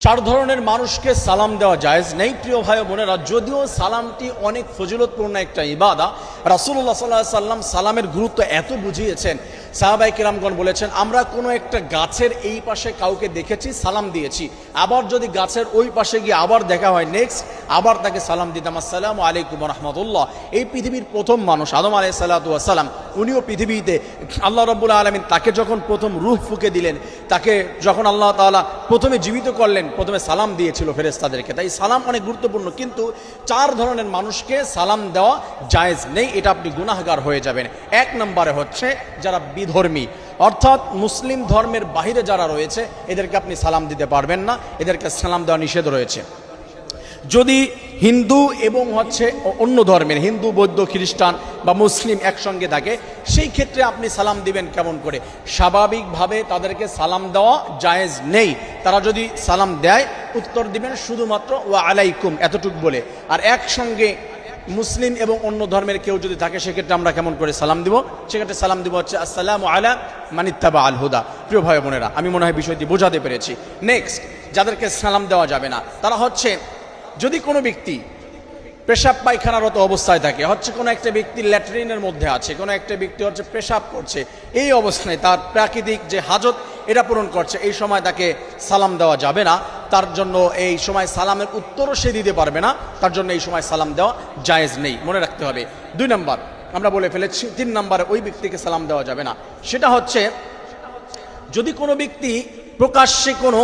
চার ধরনের মানুষকে সালাম দেওয়া জায়েজ নেই। প্রিয় ভাই বোনেরা, যদিও সালামটি অনেক ফজিলতপূর্ণ একটা ইবাদত, রাসূলুল্লাহ সাল্লাল্লাহু আলাইহি ওয়াসাল্লাম সালামের গুরুত্ব এত বুঝিয়েছেন, সাহাবায়ে কিরামগণ বলেছেন আমরা কোনো একটা গাছের এই পাশে কাউকে দেখেছি, সালাম দিয়েছি, আবার যদি গাছের ওই পাশে গিয়ে আবার দেখা হয় নেক্সট আবার তাকে সালাম দিতাম, আসসালামু আলাইকুম ওয়া রাহমাতুল্লাহ। এই পৃথিবীর প্রথম মানুষ আদম আলাইহিস সালাতু ওয়াস সালাম, উনিও পৃথিবীতে আল্লাহ রাব্বুল আলামিন তাকে যখন প্রথম রূহ ফুঁকে দিলেন, তাকে যখন আল্লাহ তাআলা প্রথমে জীবিত করলেন, প্রথমে সালাম দিয়েছিল ফেরেশতাদেরকে। তাই সালাম অনেক গুরুত্বপূর্ণ, কিন্তু চার ধরনের মানুষকে সালাম দেওয়া জায়েজ নেই, এটা আপনি গুনাহগার হয়ে যাবেন। এক নম্বরে হচ্ছে যারা বিধর্মী, অর্থাৎ মুসলিম ধর্মের বাহিরে যারা রয়েছে এদেরকে আপনি সালাম দিতে পারবেন না, এদেরকে সালাম দেওয়া নিষেধ রয়েছে। যদি হিন্দু এবং অন্য ধর্মের হিন্দু, বৌদ্ধ, খ্রিস্টান বা মুসলিম একসঙ্গে থাকে, সেই ক্ষেত্রে আপনি সালাম দিবেন কেমন করে? স্বাভাবিকভাবে তাদেরকে সালাম দেওয়া জায়েজ নেই। তারা যদি সালাম দেয় উত্তর দিবেন শুধুমাত্র ওয়া আলাইকুম এতটুক বলে। আর একসঙ্গে মুসলিম এবং অন্য ধর্মের কেউ যদি থাকে সেক্ষেত্রে আমরা কেমন করে সালাম দিব? সেক্ষেত্রে সালাম দিব হচ্ছে আসসালামু আলা মানিত্তাবা আল হুদা। প্রিয় ভাই বোনেরা, আমি মনে হয় বিষয়টি বোঝাতে পেরেছি। নেক্সট, যাদেরকে সালাম দেওয়া যাবে না তারা হচ্ছে, যদি কোনো ব্যক্তি পেশাব পায়খানারত অবস্থায় থাকে, কোনো একটা ব্যক্তি ল্যাট্রিনের মধ্যে আছে, কোনো একটা ব্যক্তি পেশাব করছে, এই অবস্থায় তার প্রাকৃতিক যে হাজত এটা পূরণ করছে, এই সময় তাকে সালাম দেওয়া যাবে না। তার জন্য এই সময় সালামের উত্তরও সে দিতে পারবে না, তার জন্য এই সময় সালাম দেওয়া জায়েজ নেই, মনে রাখতে হবে। 2 নম্বর আমরা বলে ফেলেছি। 3 নম্বরে ওই ব্যক্তিকে সালাম দেওয়া যাবে না, সেটা হচ্ছে যদি কোনো ব্যক্তি প্রকাশ্যে কোনো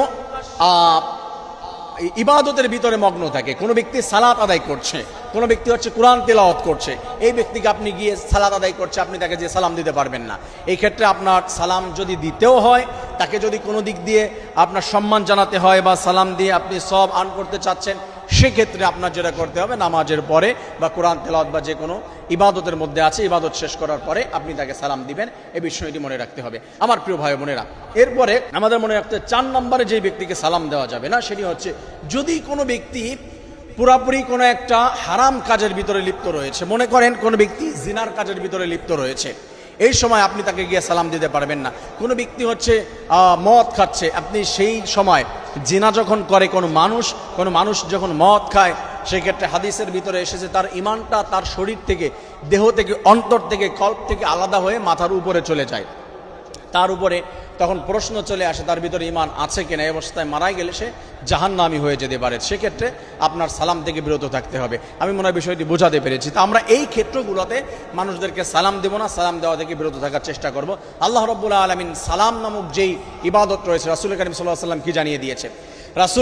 ইবাদতের ভিতরে মগ্ন থাকে, কোনো ব্যক্তি সালাত আদায় করছে, কোনো ব্যক্তি কোরআন তেলাওয়াত করছে, এই ব্যক্তিকে আপনি গিয়ে সালাত আদায় করছে, আপনি তাকে যে সালাম দিতে পারবেন না। এই ক্ষেত্রে আপনার সালাম যদি দিতেও হয়, তাকে যদি কোনো দিক দিয়ে আপনার সম্মান জানাতে হয় বা সালাম দিয়ে আপনি সব আর্ন করতে চাচ্ছেন, সেক্ষেত্রে আপনার যেটা করতে হবে, নামাজের পরে বা কোরআন তেলাওয়াত বা যে কোনো ইবাদতের মধ্যে আছে, ইবাদত শেষ করার পরে আপনি তাকে সালাম দিবেন। এই বিষয়টি মনে রাখতে হবে আমার প্রিয় ভাই বোনেরা। এরপরে আমাদের মনে রাখতে 4 নম্বরে যে ব্যক্তিকে সালাম দেওয়া যাবে না, সেটি হচ্ছে যদি কোনো ব্যক্তি পুরাপুরি কোনো একটা হারাম কাজের ভিতরে লিপ্ত রয়েছে, মনে করেন কোনো ব্যক্তি জিনার কাজের ভিতরে লিপ্ত রয়েছে, এই সময় আপনি তাকে গিয়ে সালাম দিতে পারবেন না। কোনো ব্যক্তি মদ খাচ্ছে, আপনি সেই সময় জিনা যখন করে কোনো মানুষ যখন মদ খায়, সেক্ষেত্রে হাদিসের ভিতরে এসেছে তার ইমানটা তার শরীর থেকে, দেহ থেকে, অন্তর থেকে, কল্প থেকে আলাদা হয়ে মাথার উপরে চলে যায়। তার উপরে তখন প্রশ্ন চলে আসে তার ভিতরে ইমান আছে কিনা, এই অবস্থায় মারা গেলে সে জাহান্নামী হয়ে যেতে পারে। সেক্ষেত্রে আপনার সালাম থেকে বিরত থাকতে হবে। আমি মনে হয় বিষয়টি বোঝাতে পেরেছি। তা আমরা এই ক্ষেত্রগুলোতে মানুষদেরকে সালাম দেব না, সালাম দেওয়া থেকে বিরত থাকার চেষ্টা করব। আল্লাহ রাব্বুল আলামিন সালাম নামক যেই ইবাদত রয়েছে, রাসূল করিম সাল্লাল্লাহু আলাইহি ওয়াসাল্লাম কি জানিয়ে দিয়েছে? রাসূল